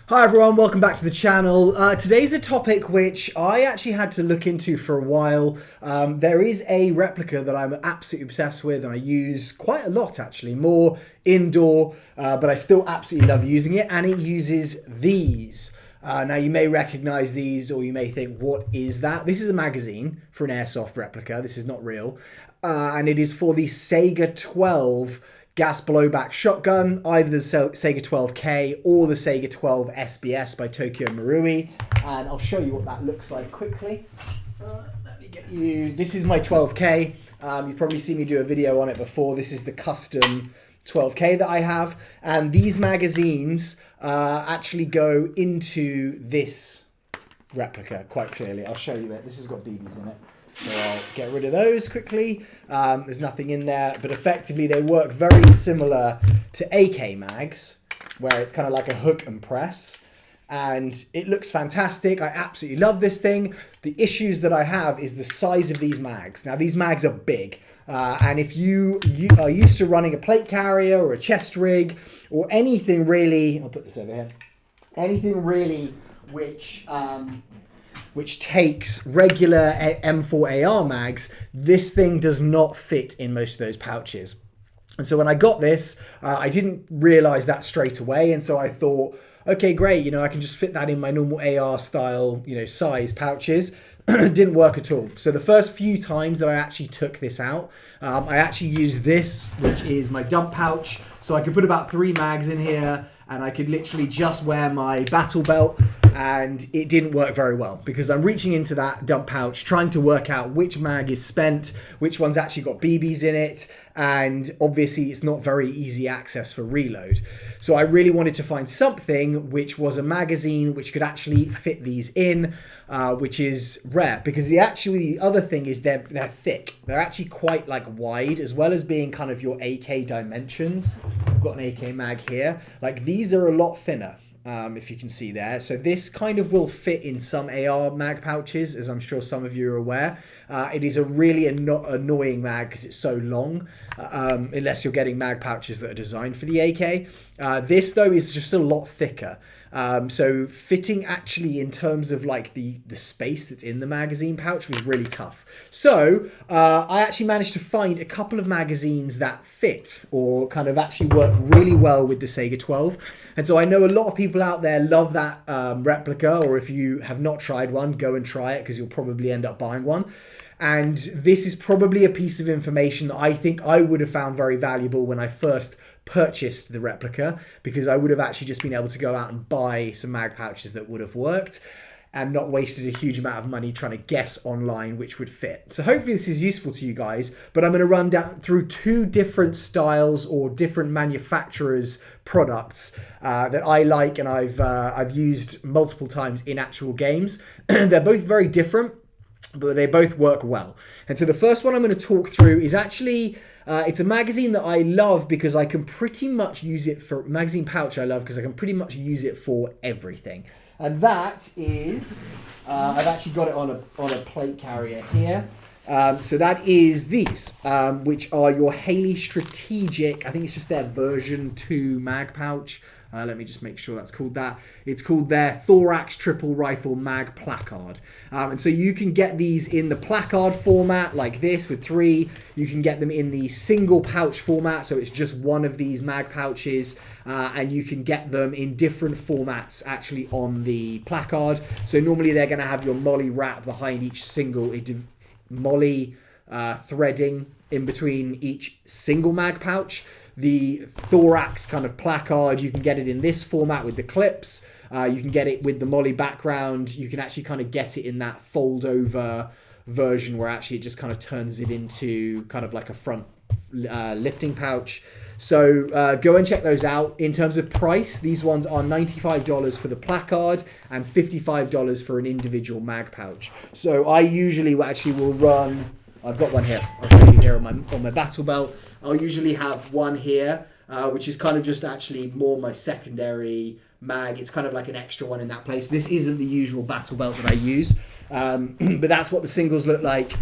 Hi everyone, welcome back to the channel. Today's a topic which I actually had to look into for a while. There is a replica that I'm absolutely obsessed with and I use quite a lot actually, more indoor, but I still absolutely love using it, and it uses these. Now you may recognize these or you may think, what is that? This is a magazine for an airsoft replica. This is not real. And it is for the Sega 12 gas blowback shotgun, either the Sega 12K or the Sega 12 SBS by Tokyo Marui. And I'll show you what that looks like quickly. Let me get you... This is my 12K. You've probably seen me do a video on it before. This is the custom 12K that I have. And these magazines actually go into this replica quite clearly. I'll show you it. This has got BBs in it. So I'll get rid of those quickly. There's nothing in there, but effectively they work very similar to AK mags, where it's kind of like a hook and press. And it looks fantastic. I absolutely love this thing. The issues that I have is the size of these mags. Now these mags are big. And if you are used to running a plate carrier or a chest rig or anything really, I'll put this over here, anything really which takes regular M4AR mags, this thing does not fit in most of those pouches. And so when I got this, I didn't realize that straight away. And so I thought, okay, great, I can just fit that in my normal AR style, size pouches. Didn't work at all. So the first few times that I actually took this out, I actually used this, which is my dump pouch. So I could put about 3 mags in here and I could literally just wear my battle belt, and it didn't work very well because I'm reaching into that dump pouch trying to work out which mag is spent, which one's actually got BBs in it, and obviously it's not very easy access for reload. So I really wanted to find something which was a magazine which could actually fit these in, which is rare because the other thing is they're thick. They're actually quite wide, as well as being kind of your AK dimensions. I've got an AK mag here. These are a lot thinner. If you can see there. So this kind of will fit in some AR mag pouches, as I'm sure some of you are aware. It is a really annoying mag because it's so long, unless you're getting mag pouches that are designed for the AK. This though is just a lot thicker. So fitting actually in terms of the space that's in the magazine pouch was really tough. So I actually managed to find a couple of magazines that fit or kind of actually work really well with the Sega 12. And so I know a lot of people out there love that replica, or if you have not tried one, go and try it because you'll probably end up buying one. And this is probably a piece of information that I think I would have found very valuable when I first purchased the replica, because I would have actually just been able to go out and buy some mag pouches that would have worked and not wasted a huge amount of money trying to guess online which would fit. So hopefully this is useful to you guys, but I'm going to run down through 2 different styles or different manufacturers' products that I like and I've used multiple times in actual games. They're both very different, but they both work well. And so the first one I'm going to talk through is actually, it's a magazine that I love because I can pretty much use it for, magazine pouch I love because I can pretty much use it for everything. And that is, I've actually got it on a plate carrier here. So that is these, which are your Haley Strategic, I think it's just their version 2 mag pouch. Let me just make sure that's called that. It's called their Thorax Triple Rifle Mag Placard. And so you can get these in the placard format like this with 3. You can get them in the single pouch format, so it's just one of these mag pouches. And you can get them in different formats actually on the placard. So normally they're going to have your MOLLE wrap behind each single, MOLLE threading in between each single mag pouch. The Thorax kind of placard, you can get it in this format with the clips. You can get it with the MOLLE background. You can actually kind of get it in that fold over version where actually it just kind of turns it into kind of like a front lifting pouch. So go and check those out. In terms of price, these ones are $95 for the placard and $55 for an individual mag pouch. So I usually actually will run, I've got one here, I'll show you here on my battle belt. I'll usually have one here, which is kind of just actually more my secondary mag. It's kind of like an extra one in that place. This isn't the usual battle belt that I use, but that's what the singles look like.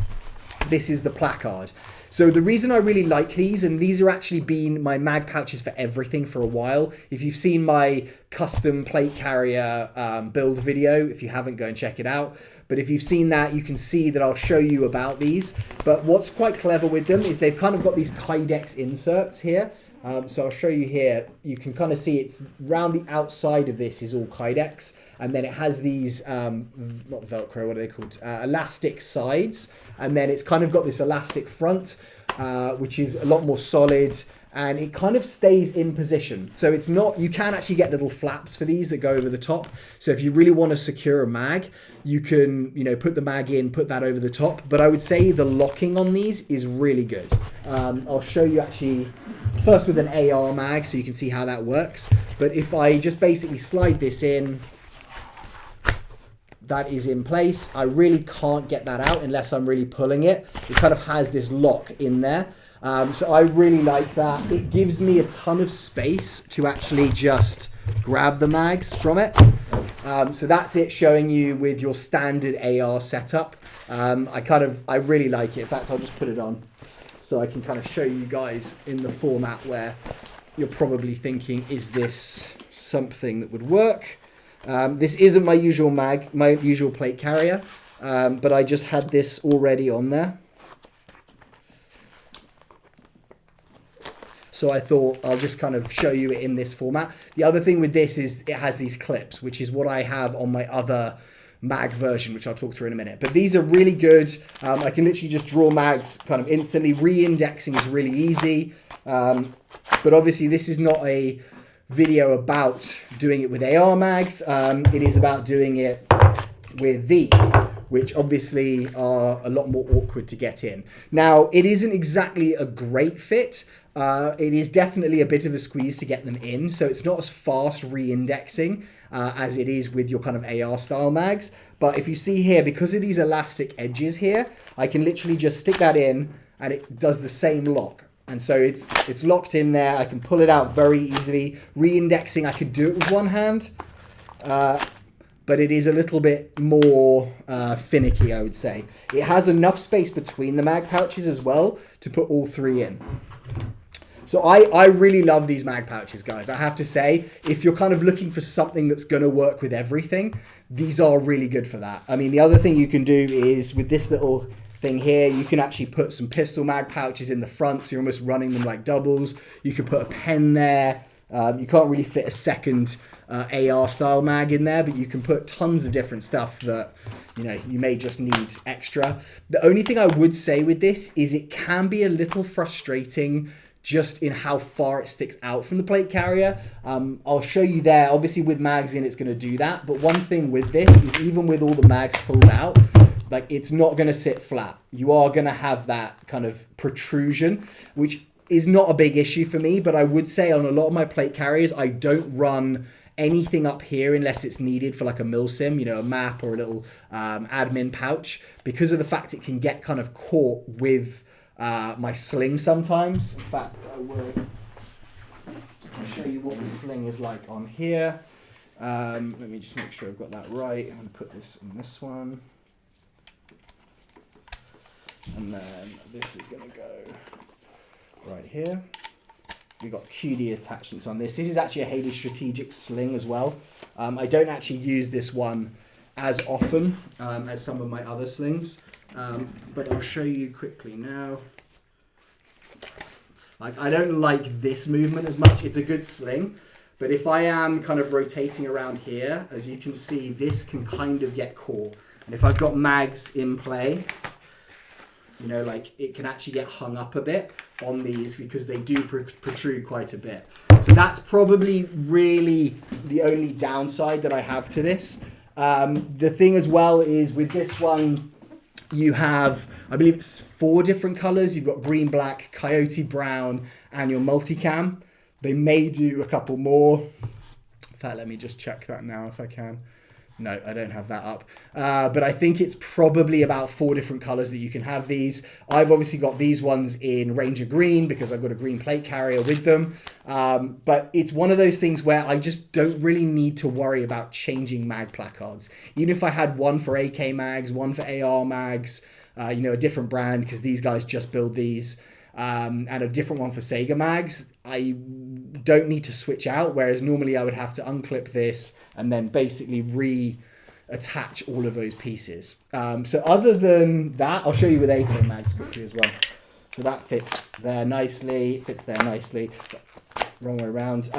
This is the placard. So the reason I really like these, and these are actually been my mag pouches for everything for a while. If you've seen my custom plate carrier build video, if you haven't, go and check it out. But if you've seen that, you can see that I'll show you about these. But what's quite clever with them is they've kind of got these Kydex inserts here. So I'll show you here. You can kind of see it's around the outside of this is all Kydex. And then it has these, not Velcro, what are they called? Elastic sides. And then it's kind of got this elastic front, which is a lot more solid. And it kind of stays in position. So it's not, you can actually get little flaps for these that go over the top. So if you really want to secure a mag, you can, you know, put the mag in, put that over the top. But I would say the locking on these is really good. I'll show you actually first with an AR mag so you can see how that works. But if I just basically slide this in, that is in place. I really can't get that out unless I'm really pulling it. It kind of has this lock in there. So I really like that. It gives me a ton of space to actually just grab the mags from it. So that's it showing you with your standard AR setup. I really like it. In fact, I'll just put it on so I can kind of show you guys in the format where you're probably thinking, is this something that would work? This isn't my usual mag, my usual plate carrier, but I just had this already on there. So I thought I'll just kind of show you it in this format. The other thing with this is it has these clips, which is what I have on my other mag version, which I'll talk through in a minute. But these are really good. I can literally just draw mags kind of instantly. Reindexing is really easy. But obviously this is not a video about doing it with AR mags. It is about doing it with these, which obviously are a lot more awkward to get in. Now, it isn't exactly a great fit. It is definitely a bit of a squeeze to get them in, so it's not as fast re-indexing as it is with your kind of AR style mags. But if you see here, because of these elastic edges here, I can literally just stick that in and it does the same lock. And so it's locked in there. I can pull it out very easily. Re-indexing, I could do it with one hand, but it is a little bit more finicky, I would say. It has enough space between the mag pouches as well to put all three in. So I really love these mag pouches, guys. I have to say, if you're kind of looking for something that's going to work with everything, these are really good for that. I mean, the other thing you can do is with this little thing here, you can actually put some pistol mag pouches in the front, so you're almost running them like doubles. You could put a pen there. You can't really fit a second AR style mag in there, but you can put tons of different stuff that, you know, you may just need extra. The only thing I would say with this is it can be a little frustrating just in how far it sticks out from the plate carrier. I'll show you there. Obviously with mags in, it's going to do that. But one thing with this is even with all the mags pulled out, like it's not going to sit flat. You are going to have that kind of protrusion, which is not a big issue for me. But I would say on a lot of my plate carriers, I don't run anything up here unless it's needed for like a milsim, you know, a map or a little admin pouch, because of the fact it can get kind of caught with my sling sometimes. In fact, I will show you what the sling is like on here. Let me just make sure I've got that right. I'm going to put this in this one. And then this is going to go right here. We've got QD attachments on this. This is actually a Haley Strategic sling as well. I don't actually use this one as often as some of my other slings. But I'll show you quickly now. Like, I don't like this movement as much. It's a good sling, but if I am kind of rotating around here, as you can see, this can kind of get caught. And if I've got mags in play, you know, like it can actually get hung up a bit on these because they do protrude quite a bit. So that's probably really the only downside that I have to this. The thing as well is with this one, you have, I believe it's 4 different colors. You've got green, black, coyote brown, and your multicam. They may do a couple more. In fact, let me just check that now if I can. No, I don't have that up. But I think it's probably about 4 different colors that you can have these. I've obviously got these ones in Ranger Green because I've got a green plate carrier with them. But it's one of those things where I just don't really need to worry about changing mag placards. Even if I had one for AK mags, one for AR mags, you know, a different brand, because these guys just build these, and a different one for Sega mags, I don't need to switch out, whereas normally I would have to unclip this and then basically reattach all of those pieces. So other than that, I'll show you with AK mags quickly as well. So that fits there nicely, wrong way around.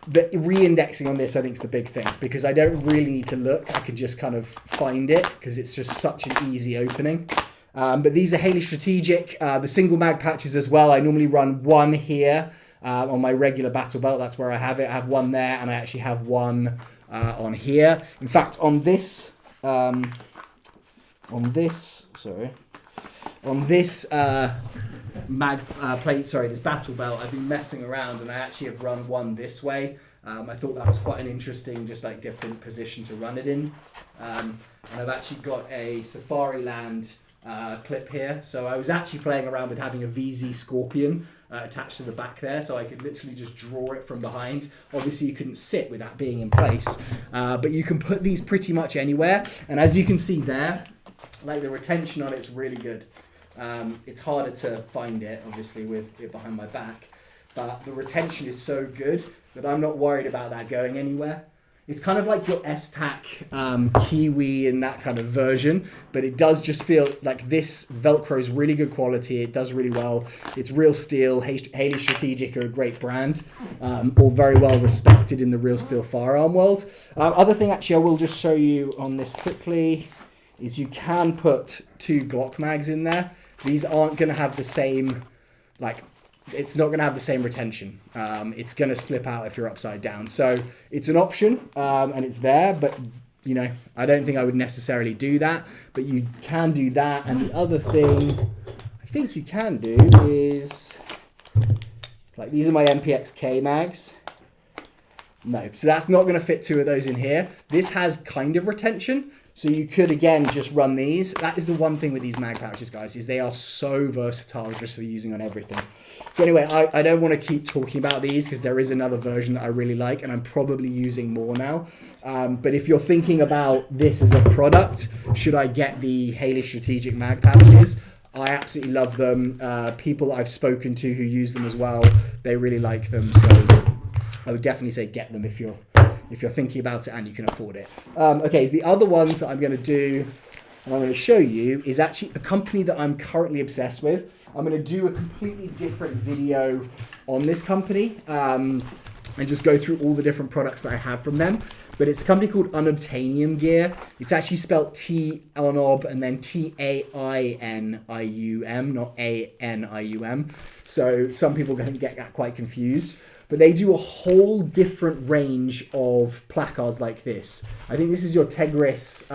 The reindexing on this, I think, is the big thing, because I don't really need to look. I can just kind of find it because it's just such an easy opening. But these are Haley Strategic. The single mag pouches as well. I normally run one here on my regular battle belt. That's where I have it. I have one there, and I actually have one on here. In fact, on this mag plate, this battle belt, I've been messing around, and I actually have run one this way. I thought that was quite an interesting, just like different position to run it in. And I've actually got a Safari Land clip here. So I was actually playing around with having a VZ Scorpion attached to the back there, so I could literally just draw it from behind. Obviously you couldn't sit with that being in place, but you can put these pretty much anywhere. And as you can see there, like the retention on it's really good. It's harder to find it, obviously, with it behind my back, but the retention is so good that I'm not worried about that going anywhere. It's kind of like your S-Tac Kiwi in that kind of version, but it does just feel like this Velcro is really good quality. It does really well. It's real steel. Haley Strategic are a great brand, all very well respected in the real steel firearm world. Other thing, actually, I will just show you on this quickly, is you can put 2 Glock mags in there. These aren't going to have the same, it's not going to have the same retention. It's going to slip out if you're upside down. So it's an option, and it's there, but, you know, I don't think I would necessarily do that, but you can do that. And the other thing I think you can do is, like, these are my MPXK mags. No, so that's not going to fit 2 of those in here. This has kind of retention. So you could, again, just run these. That is the one thing with these mag pouches, guys, is they are so versatile just for using on everything. So anyway, I don't want to keep talking about these because there is another version that I really like, and I'm probably using more now. But if you're thinking about this as a product, should I get the Haley Strategic mag pouches? I absolutely love them. People that I've spoken to who use them as well, they really like them. So I would definitely say get them if you're thinking about it and you can afford it. Okay, the other ones that I'm going to do and I'm going to show you is actually a company that I'm currently obsessed with. I'm going to do a completely different video on this company and just go through all the different products that I have from them. But it's a company called Unobtainium Gear. It's actually spelled T-Unob and then T-A-I-N-I-U-M, not A-N-I-U-M. So some people can get that quite confused. But they do a whole different range of placards like this. I think this is your Tegris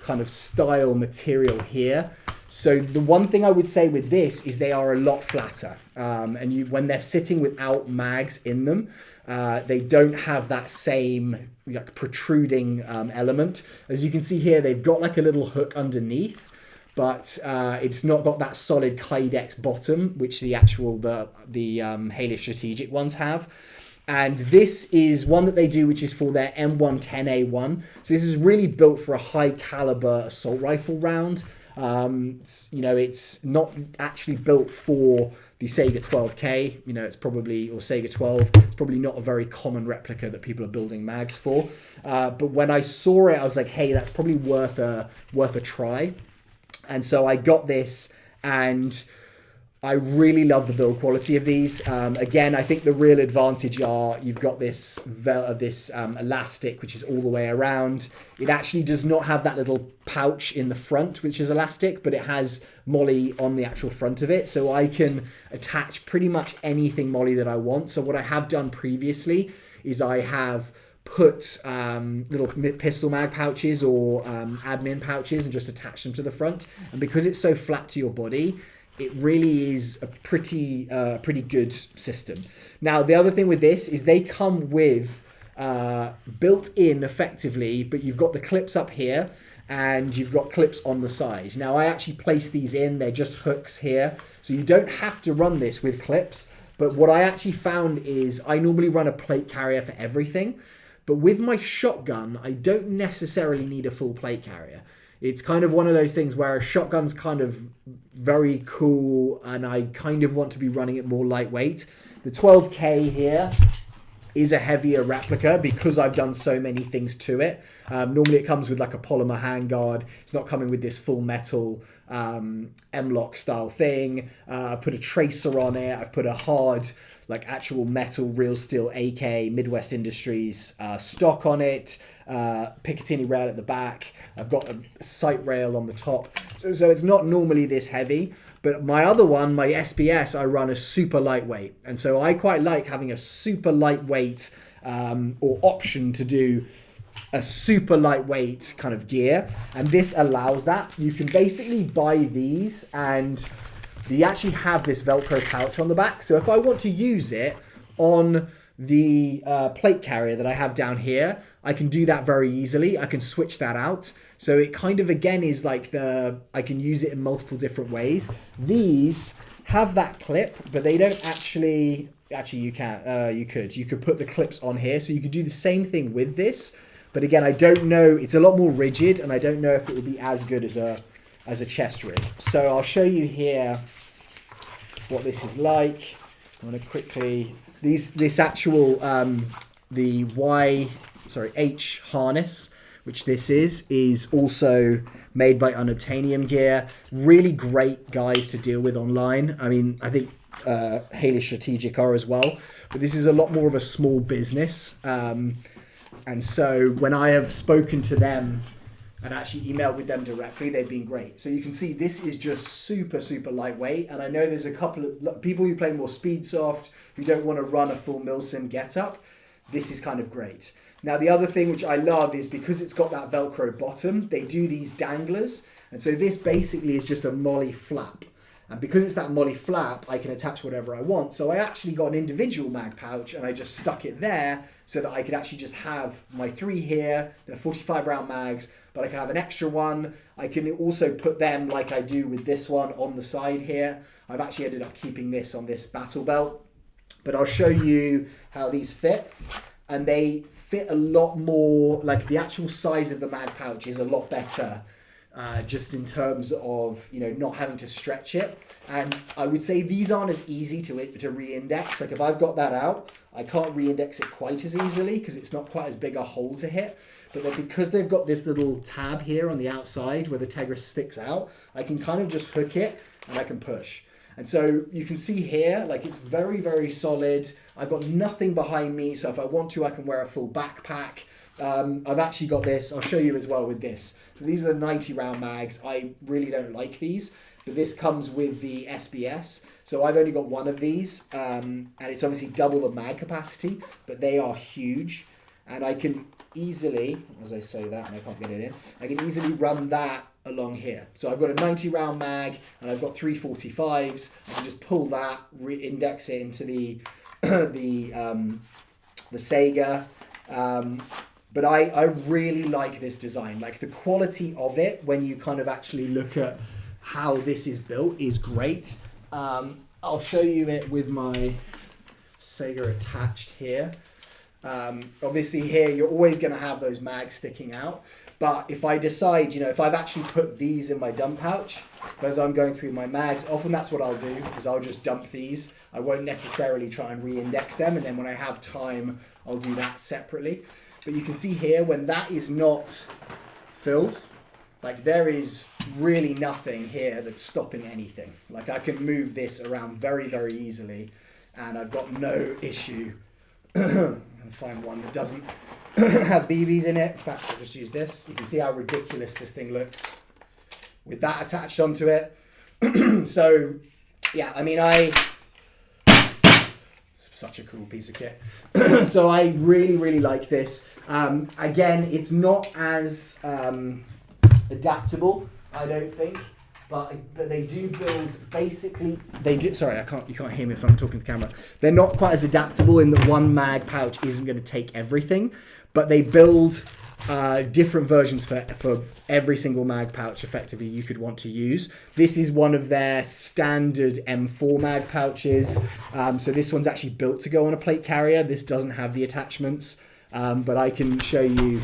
kind of style material here. So the one thing I would say with this is they are a lot flatter. And when they're sitting without mags in them, they don't have that same like protruding element. As you can see here, they've got like a little hook underneath, but it's not got that solid Kydex bottom, which the Haley Strategic ones have. And this is one that they do, which is for their M110A1. So this is really built for a high caliber assault rifle round. You know, it's not actually built for the Sega 12K, you know, it's probably, or Sega 12, it's probably not a very common replica that people are building mags for. But when I saw it, I was like, hey, that's probably worth a try. And so I got this, and I really love the build quality of these. Again, I think the real advantage are you've got this elastic, which is all the way around. It actually does not have that little pouch in the front, which is elastic, but it has MOLLE on the actual front of it. So I can attach pretty much anything MOLLE that I want. So what I have done previously is I have put little pistol mag pouches or admin pouches and just attach them to the front. And because it's so flat to your body, it really is a pretty good system. Now, the other thing with this is they come with built in effectively, but you've got the clips up here and you've got clips on the side. Now, I actually place these in. They're just hooks here. So you don't have to run this with clips. But what I actually found is I normally run a plate carrier for everything. But with my shotgun, I don't necessarily need a full plate carrier. It's kind of one of those things where a shotgun's kind of very cool, and I kind of want to be running it more lightweight. The 12K here is a heavier replica because I've done so many things to it. Normally it comes with like a polymer handguard. It's not coming with this full metal M-lock style thing. I put a tracer on it. I've put a hard, like actual metal real steel AK Midwest Industries stock on it. Picatinny rail at the back. I've got a sight rail on the top. So it's not normally this heavy. But my other one, my SBS, I run a super lightweight. And so I quite like having a super lightweight or option to do a super lightweight kind of gear. And this allows that. You can basically buy these and you actually have this Velcro pouch on the back. So if I want to use it on the plate carrier that I have down here, I can do that very easily. I can switch that out. So it kind of, again, is like I can use it in multiple different ways. These have that clip, but they don't actually you can, you could put the clips on here. So you could do the same thing with this. But again, I don't know, it's a lot more rigid and I don't know if it would be as good as a chest rig. So I'll show you here what this is like. I'm going to quickly, this actual, the H harness, which this is also made by Unobtainium gear. Really great guys to deal with online. I mean, I think Haley Strategic are as well, but this is a lot more of a small business. And so when I have spoken to them and actually emailed with them directly, they've been great. So you can see this is just super, super lightweight. And I know there's a couple of people who play more Speedsoft who don't want to run a full Milsim getup. This is kind of great. Now, the other thing which I love is because it's got that Velcro bottom, they do these danglers. And so this basically is just a MOLLE flap. And because it's that MOLLE flap, I can attach whatever I want. So I actually got an individual mag pouch and I just stuck it there so that I could actually just have my 3 here. They're 45 round mags, but I can have an extra one. I can also put them like I do with this one on the side here. I've actually ended up keeping this on this battle belt, but I'll show you how these fit. And they fit a lot more, like the actual size of the mag pouch is a lot better. Just in terms of, you know, not having to stretch it. And I would say these aren't as easy to re-index. Like if I've got that out, I can't re-index it quite as easily because it's not quite as big a hole to hit. But then because they've got this little tab here on the outside where the Tegra sticks out, I can kind of just hook it and I can push. And so you can see here, like it's very, very solid. I've got nothing behind me. So if I want to, I can wear a full backpack. I've actually got this. I'll show you as well with this. So these are the 90 round mags. I really don't like these, but this comes with the SBS. So I've only got one of these, and it's obviously double the mag capacity, but they are huge. And I can easily, as I say that, and I can't get it in, I can easily run that along here. So I've got a 90 round mag, and I've got 3 45s. I can just pull that, re-index it into the Sega. But I really like this design. Like the quality of it, when you kind of actually look at how this is built, is great. I'll show you it with my Sega attached here. Obviously here, you're always going to have those mags sticking out. But if I decide, you know, if I've actually put these in my dump pouch, as I'm going through my mags, often that's what I'll do, is I'll just dump these. I won't necessarily try and re-index them. And then when I have time, I'll do that separately. But you can see here, when that is not filled, like there is really nothing here that's stopping anything. Like I can move this around very, very easily and I've got no issue. I'm going to find one that doesn't have BBs in it. In fact, I'll just use this. You can see how ridiculous this thing looks with that attached onto it. So, yeah, I mean, such a cool piece of kit. So I really, really like this. Again, it's not as adaptable, I don't think, but they do build basically. They do. Sorry, you can't hear me if I'm talking to the camera. They're not quite as adaptable in that one mag pouch isn't going to take everything, but they build different versions for every single mag pouch effectively you could want to use. This is one of their standard M4 mag pouches. So this one's actually built to go on a plate carrier. This doesn't have the attachments, but I can show you,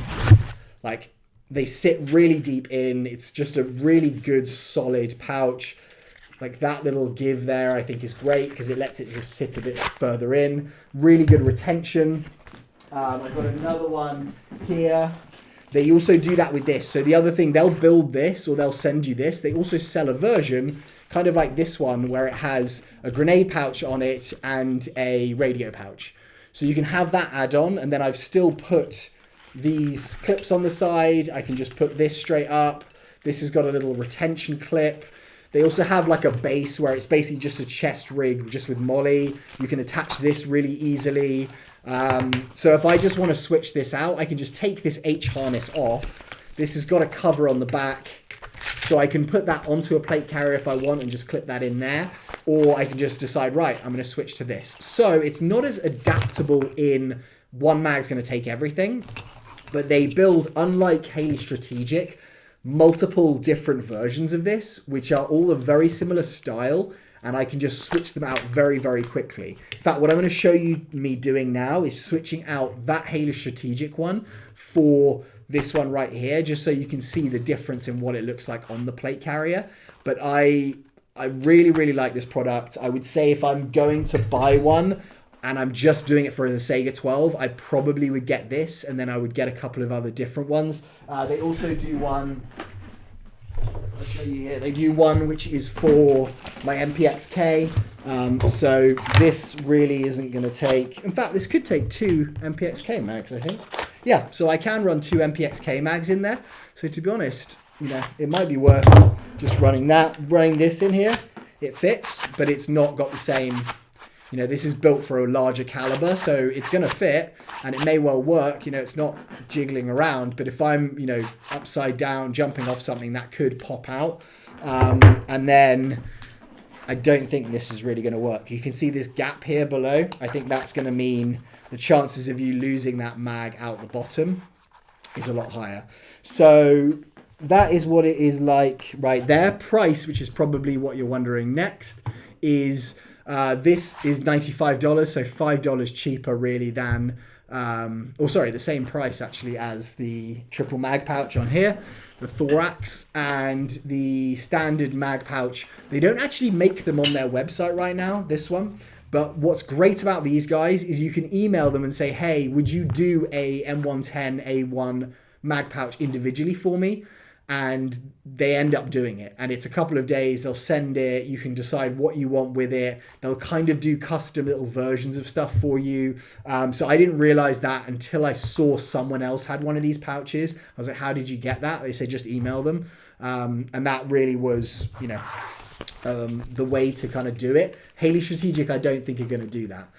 like, They sit really deep in. It's just a really good solid pouch. Like that little give there I think is great because it lets it just sit a bit further in. Really good retention. I've got another one here. They also do that with this. So the other thing, they'll build this or they'll send you this. They also sell a version kind of like this one where it has a grenade pouch on it and a radio pouch. So you can have that add-on, and then I've still put these clips on the side. I can just put this straight up. This has got a little retention clip. They also have like a base where it's basically just a chest rig just with MOLLE. You can attach this really easily. So if I just want to switch this out, I can just take this H harness off. This has got a cover on the back, so I can put that onto a plate carrier if I want and just clip that in there. Or I can just decide, right, I'm going to switch to this. So it's not as adaptable in one mag's going to take everything, but they build, unlike Haley Strategic, multiple different versions of this, which are all a very similar style, and I can just switch them out very, very quickly. In fact, what I'm going to show you me doing now is switching out that Haley Strategic one for this one right here, just so you can see the difference in what it looks like on the plate carrier. But I really, really like this product. I would say if I'm going to buy one and I'm just doing it for the Sega 12, I probably would get this, and then I would get a couple of other different ones. They also do one, I'll show you here, they do one which is for my MPXK. So this really isn't going to take, in fact, this could take 2 MPXK mags, I think. Yeah, so I can run 2 MPXK mags in there. So to be honest, you know, it might be worth just running this in here. It fits, but it's not got the same, you know, this is built for a larger caliber, so it's going to fit and it may well work. You know, it's not jiggling around, but if I'm, you know, upside down, jumping off something, that could pop out. And then I don't think this is really going to work. You can see this gap here below. I think that's going to mean the chances of you losing that mag out the bottom is a lot higher. So that is what it is like right there. Price, which is probably what you're wondering next, is this is $95, so $5 cheaper really than, the same price actually as the triple mag pouch on here, the Thorax, and the standard mag pouch. They don't actually make them on their website right now, this one. But what's great about these guys is you can email them and say, hey, would you do a M110 A1 mag pouch individually for me? And they end up doing it. And it's a couple of days, they'll send it, you can decide what you want with it. They'll kind of do custom little versions of stuff for you. So I didn't realize that until I saw someone else had one of these pouches. I was like, how did you get that? They said, just email them. And that really was, you know, the way to kind of do it. Haley Strategic, I don't think are going to do that.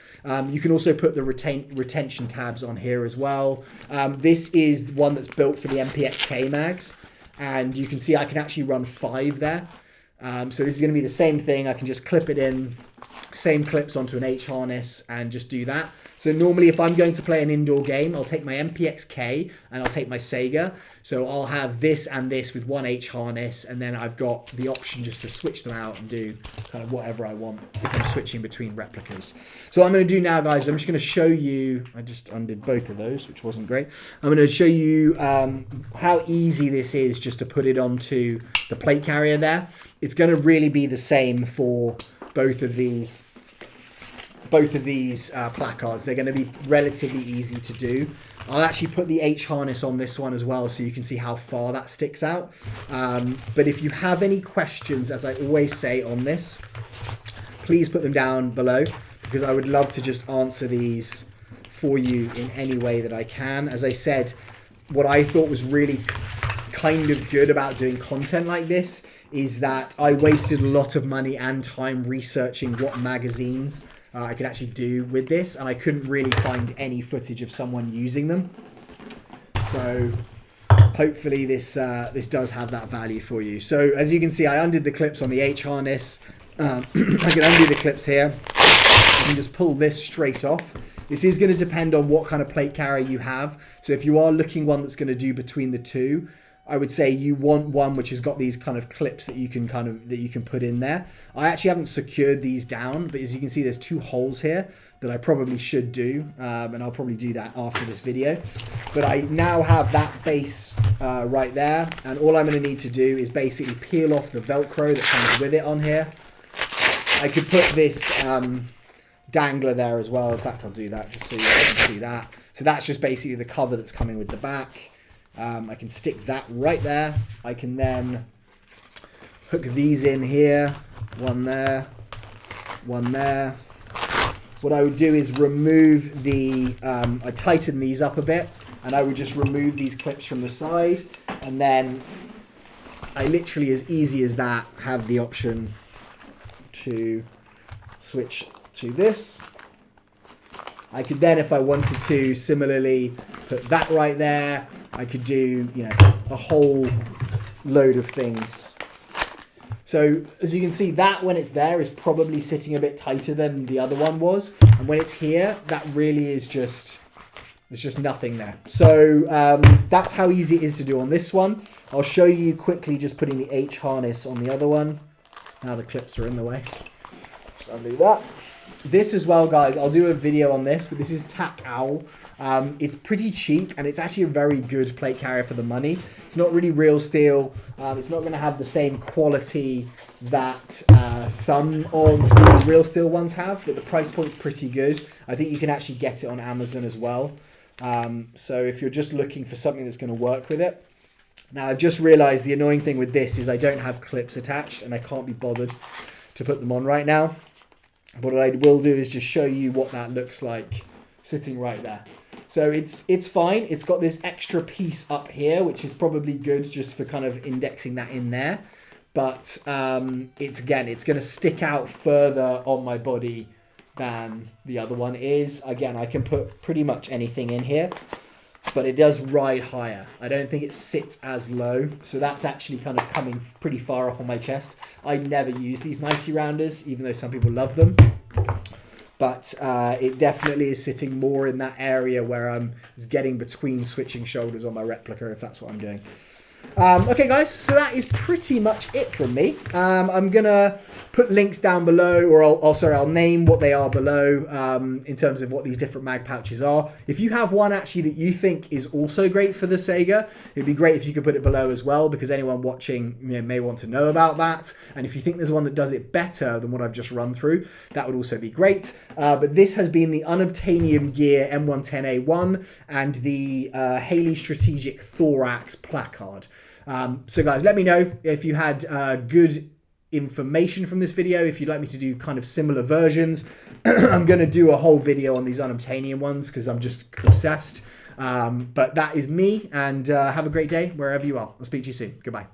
You can also put the retention tabs on here as well. This is one that's built for the MPXK mags. And you can see I can actually run 5 there. So this is going to be the same thing. I can just clip it in, same clips onto an H harness and just do that. So normally if I'm going to play an indoor game, I'll take my MPXK and I'll take my Sega. So I'll have this and this with one H harness, and then I've got the option just to switch them out and do kind of whatever I want if I'm switching between replicas. So what I'm going to do now, guys, I'm just going to show you, I just undid both of those, which wasn't great. I'm going to show you how easy this is just to put it onto the plate carrier there. It's going to really be the same for both of these placards. They're going to be relatively easy to do. I'll actually put the H harness on this one as well so you can see how far that sticks out. But if you have any questions, as I always say on this, please put them down below, because I would love to just answer these for you in any way that I can. As I said, what I thought was really kind of good about doing content like this is that I wasted a lot of money and time researching what magazines I could actually do with this, and I couldn't really find any footage of someone using them. So hopefully this does have that value for you. So as you can see, I undid the clips on the H harness. I can undo the clips here. You can just pull this straight off. This is going to depend on what kind of plate carrier you have. So if you are looking one that's going to do between the two, I would say you want one which has got these kind of clips that you can put in there. I actually haven't secured these down, but as you can see, there's 2 holes here. that I probably should do, and I'll probably do that after this video. But I now have that base right there, and all I'm going to need to do is basically peel off the Velcro that comes with it on here. I could put this dangler there as well. In fact, I'll do that just so you guys can see that. So that's just basically the cover that's coming with the back. I can stick that right there. I can then hook these in here. One there, one there. What I would do is remove the, I tighten these up a bit, and I would just remove these clips from the side, and then I literally, as easy as that, have the option to switch to this. I could then, if I wanted to, similarly put that right there. I could do, you know, a whole load of things. So as you can see, that when it's there is probably sitting a bit tighter than the other one was. And when it's here, that really is just, there's just nothing there. So that's how easy it is to do on this one. I'll show you quickly just putting the H harness on the other one. Now the clips are in the way. Just undo that. This as well, guys, I'll do a video on this, but this is Tac Owl. It's pretty cheap, and it's actually a very good plate carrier for the money. It's not really real steel. It's not going to have the same quality that some of the real steel ones have, but the price point's pretty good. I think you can actually get it on Amazon as well. So if you're just looking for something that's going to work with it. Now, I've just realized the annoying thing with this is I don't have clips attached, and I can't be bothered to put them on right now. But what I will do is just show you what that looks like sitting right there. So it's fine. It's got this extra piece up here, which is probably good just for kind of indexing that in there. But it's going to stick out further on my body than the other one is. Again, I can put pretty much anything in here, but it does ride higher. I don't think it sits as low. So that's actually kind of coming pretty far up on my chest. I never use these 90 rounders, even though some people love them. But it definitely is sitting more in that area where I'm getting between switching shoulders on my replica, if that's what I'm doing. Okay, guys, so that is pretty much it from me. I'm going to put links down below, or I'll name what they are below in terms of what these different mag pouches are. If you have one actually that you think is also great for the Sega, it'd be great if you could put it below as well, because anyone watching may want to know about that. And if you think there's one that does it better than what I've just run through, that would also be great. But this has been the Unobtainium Gear M110A1 and the Haley Strategic Thorax Placard. So guys, let me know if you had good information from this video, if you'd like me to do kind of similar versions. I'm going to do a whole video on these Unobtainium ones because I'm just obsessed. But that is me, and have a great day wherever you are. I'll speak to you soon. Goodbye.